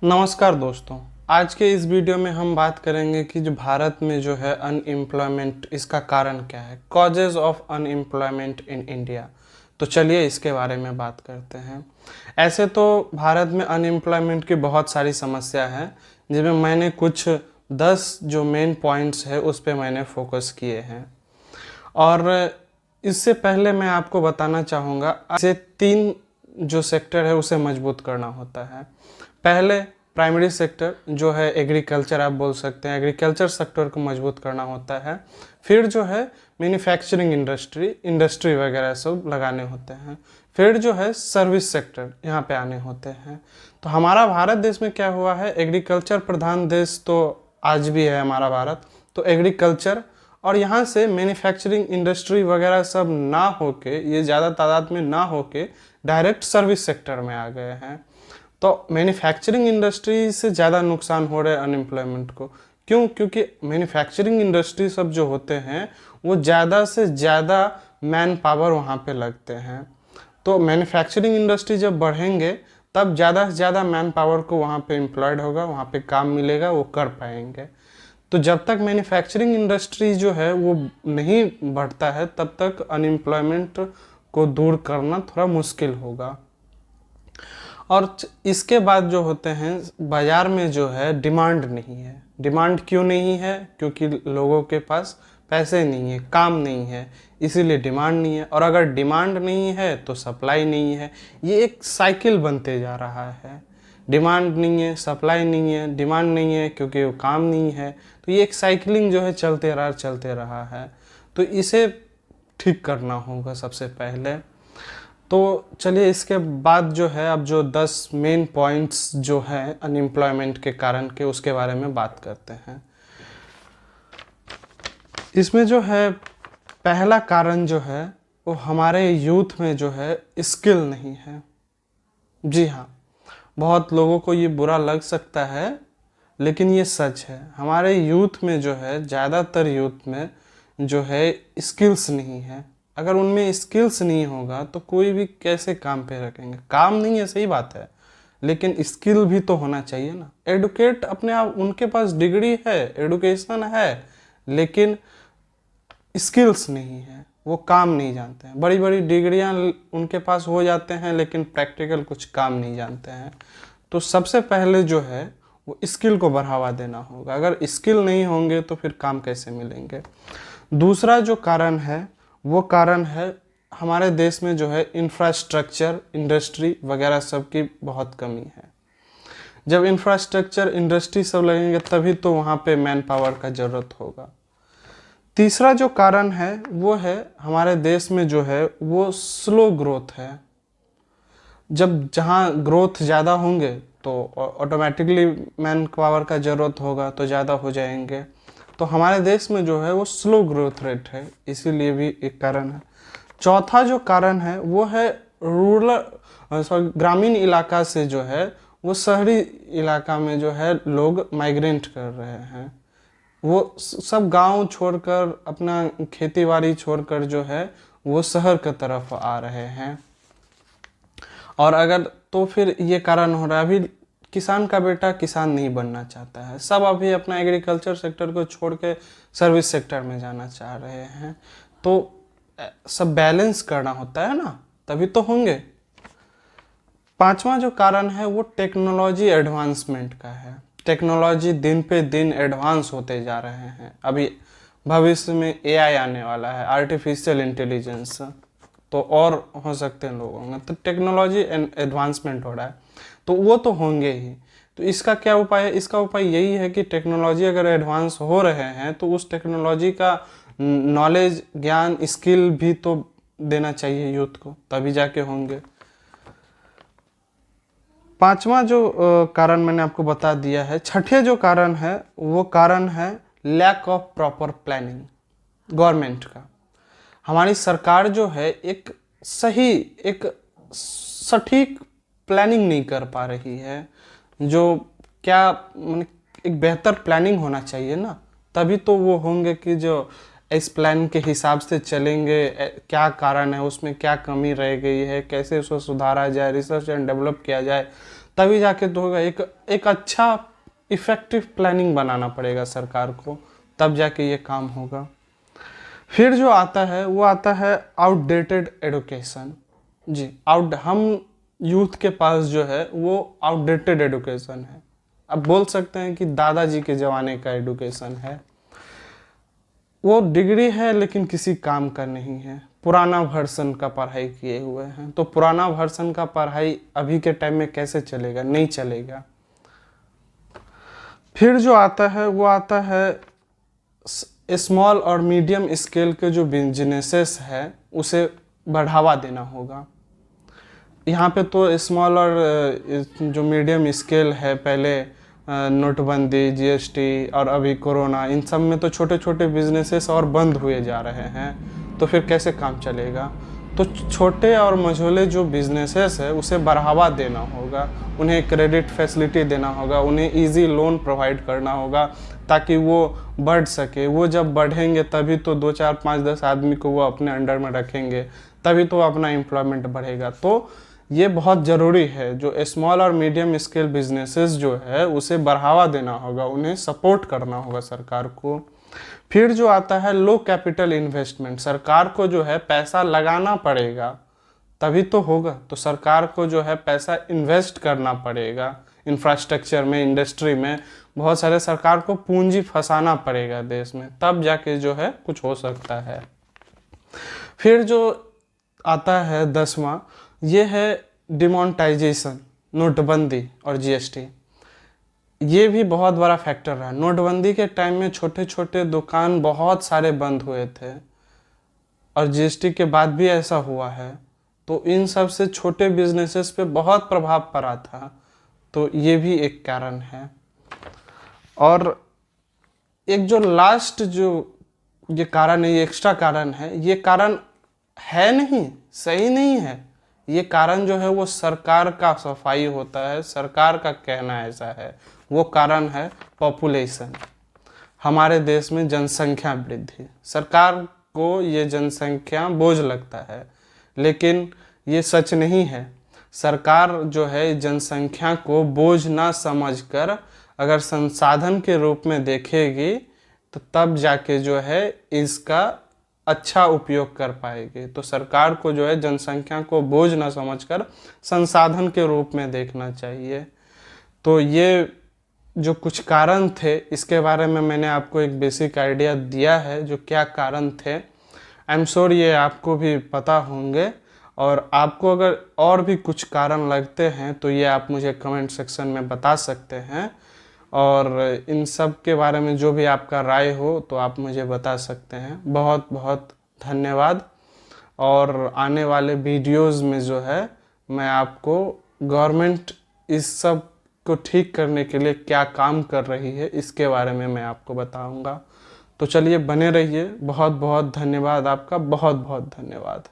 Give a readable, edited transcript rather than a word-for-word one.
नमस्कार दोस्तों। आज के इस वीडियो में हम बात करेंगे कि जो भारत में जो है अनएम्प्लॉयमेंट, इसका कारण क्या है, causes of unemployment in India. तो चलिए इसके बारे में बात करते हैं। ऐसे तो भारत में अनएम्प्लॉयमेंट की बहुत सारी समस्या है, जिसमें मैंने कुछ 10 जो मेन पॉइंट्स है उस पर मैंने फोकस किए हैं। और इससे पहले मैं आपको बताना चाहूँगा, ऐसे 3 जो सेक्टर है उसे मजबूत करना होता है। पहले प्राइमरी सेक्टर जो है एग्रीकल्चर, आप बोल सकते हैं, एग्रीकल्चर सेक्टर को मजबूत करना होता है। फिर जो है मैन्युफैक्चरिंग इंडस्ट्री वगैरह सब लगाने होते हैं। फिर जो है सर्विस सेक्टर यहाँ पे आने होते हैं। तो हमारा भारत देश में क्या हुआ है, एग्रीकल्चर प्रधान देश तो आज भी है हमारा भारत। तो एग्रीकल्चर और यहाँ से मैन्युफैक्चरिंग इंडस्ट्री वगैरह सब ना होके, ये ज़्यादा तादाद में ना होके डायरेक्ट सर्विस सेक्टर में आ गए हैं। तो मैन्युफैक्चरिंग इंडस्ट्री से ज़्यादा नुकसान हो रहा है अनएम्प्लॉयमेंट को। क्यों? क्योंकि मैन्युफैक्चरिंग इंडस्ट्री सब जो होते हैं वो ज़्यादा से ज़्यादा मैन पावर वहाँ पे लगते हैं। तो मैन्युफैक्चरिंग इंडस्ट्री जब बढ़ेंगे तब ज़्यादा से ज़्यादा मैन पावर को वहाँ पे एम्प्लॉयड होगा, वहाँ पे काम मिलेगा, वो कर पाएंगे। तो जब तक मैन्युफैक्चरिंग इंडस्ट्री जो है वो नहीं बढ़ता है तब तक अनएम्प्लॉयमेंट को दूर करना थोड़ा मुश्किल होगा। और इसके बाद जो होते हैं, बाज़ार में जो है डिमांड नहीं है। डिमांड क्यों नहीं है? क्योंकि लोगों के पास पैसे नहीं है, काम नहीं है, इसीलिए डिमांड नहीं है। और अगर डिमांड नहीं है तो सप्लाई नहीं है। ये एक साइकिल बनते जा रहा है। डिमांड नहीं है, सप्लाई नहीं है, डिमांड नहीं है क्योंकि वो काम नहीं है। तो ये एक साइकिलिंग जो है चलते रहा है। तो इसे ठीक करना होगा सबसे पहले। तो चलिए इसके बाद जो है, अब जो 10 मेन पॉइंट्स जो हैं अनएम्प्लॉयमेंट के कारण के, उसके बारे में बात करते हैं। इसमें जो है पहला कारण जो है वो हमारे यूथ में जो है स्किल नहीं है। जी हाँ, बहुत लोगों को ये बुरा लग सकता है लेकिन ये सच है। हमारे यूथ में जो है, ज़्यादातर यूथ में जो है स्किल्स नहीं है। अगर उनमें स्किल्स नहीं होगा तो कोई भी कैसे काम पे रखेंगे? काम नहीं है, सही बात है, लेकिन स्किल भी तो होना चाहिए ना। एडुकेट अपने आप, उनके पास डिग्री है, एडुकेशन है, लेकिन स्किल्स नहीं है, वो काम नहीं जानते हैं। बड़ी बड़ी डिग्रियां उनके पास हो जाते हैं लेकिन प्रैक्टिकल कुछ काम नहीं जानते हैं। तो सबसे पहले जो है वो स्किल को बढ़ावा देना होगा। अगर स्किल नहीं होंगे तो फिर काम कैसे मिलेंगे? दूसरा जो कारण है वो कारण है हमारे देश में जो है इंफ्रास्ट्रक्चर, इंडस्ट्री वगैरह सब की बहुत कमी है। जब इंफ्रास्ट्रक्चर, इंडस्ट्री सब लगेंगे तभी तो वहाँ पे मैन पावर का ज़रूरत होगा। तीसरा जो कारण है वो है हमारे देश में जो है वो स्लो ग्रोथ है। जब जहाँ ग्रोथ ज़्यादा होंगे तो ऑटोमेटिकली मैन पावर का ज़रूरत होगा, तो ज़्यादा हो जाएंगे। तो हमारे देश में जो है वो स्लो ग्रोथ रेट है, इसीलिए भी एक कारण है। चौथा जो कारण है वो है ग्रामीण इलाका से जो है वो शहरी इलाका में जो है लोग माइग्रेंट कर रहे हैं। वो सब गांव छोड़कर, अपना खेती बाड़ी छोड़कर जो है वो शहर की तरफ आ रहे हैं। और अगर तो फिर ये कारण हो रहा है, अभी किसान का बेटा किसान नहीं बनना चाहता है। सब अभी अपना एग्रीकल्चर सेक्टर को छोड़ के सर्विस सेक्टर में जाना चाह रहे हैं। तो सब बैलेंस करना होता है ना, तभी तो होंगे। पांचवा जो कारण है वो टेक्नोलॉजी एडवांसमेंट का है। टेक्नोलॉजी दिन पे दिन एडवांस होते जा रहे हैं। अभी भविष्य में एआई आने वाला है, आर्टिफिशियल इंटेलिजेंस, तो और हो सकते हैं लोगों में। तो टेक्नोलॉजी एडवांसमेंट हो रहा है, तो वो तो होंगे ही। तो इसका क्या उपाय है? इसका उपाय यही है कि टेक्नोलॉजी अगर एडवांस हो रहे हैं तो उस टेक्नोलॉजी का नॉलेज, ज्ञान, स्किल भी तो देना चाहिए यूथ को, तभी जाके होंगे। पांचवा जो कारण मैंने आपको बता दिया है। छठे जो कारण है वो कारण है lack of proper planning government का। हमारी सरकार जो है एक सटीक प्लानिंग नहीं कर पा रही है। जो क्या एक बेहतर प्लानिंग होना चाहिए ना, तभी तो वो होंगे कि जो इस प्लान के हिसाब से चलेंगे। क्या कारण है, उसमें क्या कमी रह गई है, कैसे उसको सुधारा जाए, रिसर्च एंड डेवलप किया जाए, तभी जाके तो होगा। एक अच्छा इफ़ेक्टिव प्लानिंग बनाना पड़ेगा सरकार को, तब जाके ये काम होगा। फिर जो आता है वो आता है आउटडेटेड एडुकेशन। जी, हम यूथ के पास जो है वो आउटडेटेड एडुकेशन है। अब बोल सकते हैं कि दादाजी के ज़माने का एडुकेशन है। वो डिग्री है लेकिन किसी काम का नहीं है, पुराना वर्सन का पढ़ाई किए हुए हैं। तो पुराना वर्सन का पढ़ाई अभी के टाइम में कैसे चलेगा? नहीं चलेगा। फिर जो आता है वो आता है स्मॉल और मीडियम स्केल के जो बिजनेसेस है उसे बढ़ावा देना होगा। यहाँ पे तो स्मॉल और जो मीडियम स्केल है, पहले नोटबंदी, जीएसटी और अभी कोरोना, इन सब में तो छोटे छोटे बिजनेसेस और बंद हुए जा रहे हैं, तो फिर कैसे काम चलेगा? तो छोटे और मझोले जो बिजनेसेस है उसे बढ़ावा देना होगा, उन्हें क्रेडिट फैसिलिटी देना होगा, उन्हें इजी लोन प्रोवाइड करना होगा ताकि वो बढ़ सके। वो जब बढ़ेंगे तभी तो 2 4 5 10 आदमी को वो अपने अंडर में रखेंगे, तभी तो अपना एम्प्लॉयमेंट बढ़ेगा। तो ये बहुत ज़रूरी है, जो स्मॉल और मीडियम स्केल बिजनेसेस जो है उसे बढ़ावा देना होगा, उन्हें सपोर्ट करना होगा सरकार को। फिर जो आता है लो कैपिटल इन्वेस्टमेंट, सरकार को जो है पैसा लगाना पड़ेगा तभी तो होगा। तो सरकार को जो है पैसा इन्वेस्ट करना पड़ेगा इंफ्रास्ट्रक्चर में, इंडस्ट्री में, बहुत सारे सरकार को पूंजी फंसाना पड़ेगा देश में, तब जाके जो है कुछ हो सकता है। फिर जो आता है 10वां, ये है डिमोनेटाइजेशन, नोटबंदी और जीएसटी। ये भी बहुत बड़ा फैक्टर रहा। नोटबंदी के टाइम में छोटे छोटे दुकान बहुत सारे बंद हुए थे और जीएसटी के बाद भी ऐसा हुआ है, तो इन सब से छोटे बिजनेसेस पे बहुत प्रभाव पड़ा था, तो ये भी एक कारण है। और एक जो लास्ट जो ये कारण है, ये एक्स्ट्रा कारण है, ये कारण है नहीं, सही नहीं है। ये कारण जो है वो सरकार का सफाई होता है, सरकार का कहना ऐसा है। वो कारण है पॉपुलेशन, हमारे देश में जनसंख्या वृद्धि। सरकार को ये जनसंख्या बोझ लगता है, लेकिन ये सच नहीं है। सरकार जो है जनसंख्या को बोझ ना समझकर अगर संसाधन के रूप में देखेगी तो तब जाके जो है इसका अच्छा उपयोग कर पाएगी। तो सरकार को जो है जनसंख्या को बोझ ना समझकर संसाधन के रूप में देखना चाहिए। तो ये जो कुछ कारण थे इसके बारे में मैंने आपको एक बेसिक आइडिया दिया है, जो क्या कारण थे। आई एम श्योर ये आपको भी पता होंगे, और आपको अगर और भी कुछ कारण लगते हैं तो ये आप मुझे कमेंट सेक्शन में बता सकते हैं, और इन सब के बारे में जो भी आपका राय हो तो आप मुझे बता सकते हैं। बहुत बहुत धन्यवाद। और आने वाले वीडियोस में जो है मैं आपको गवर्नमेंट इस सब को ठीक करने के लिए क्या काम कर रही है इसके बारे में मैं आपको बताऊंगा। तो चलिए बने रहिए। बहुत बहुत धन्यवाद आपका, बहुत बहुत धन्यवाद।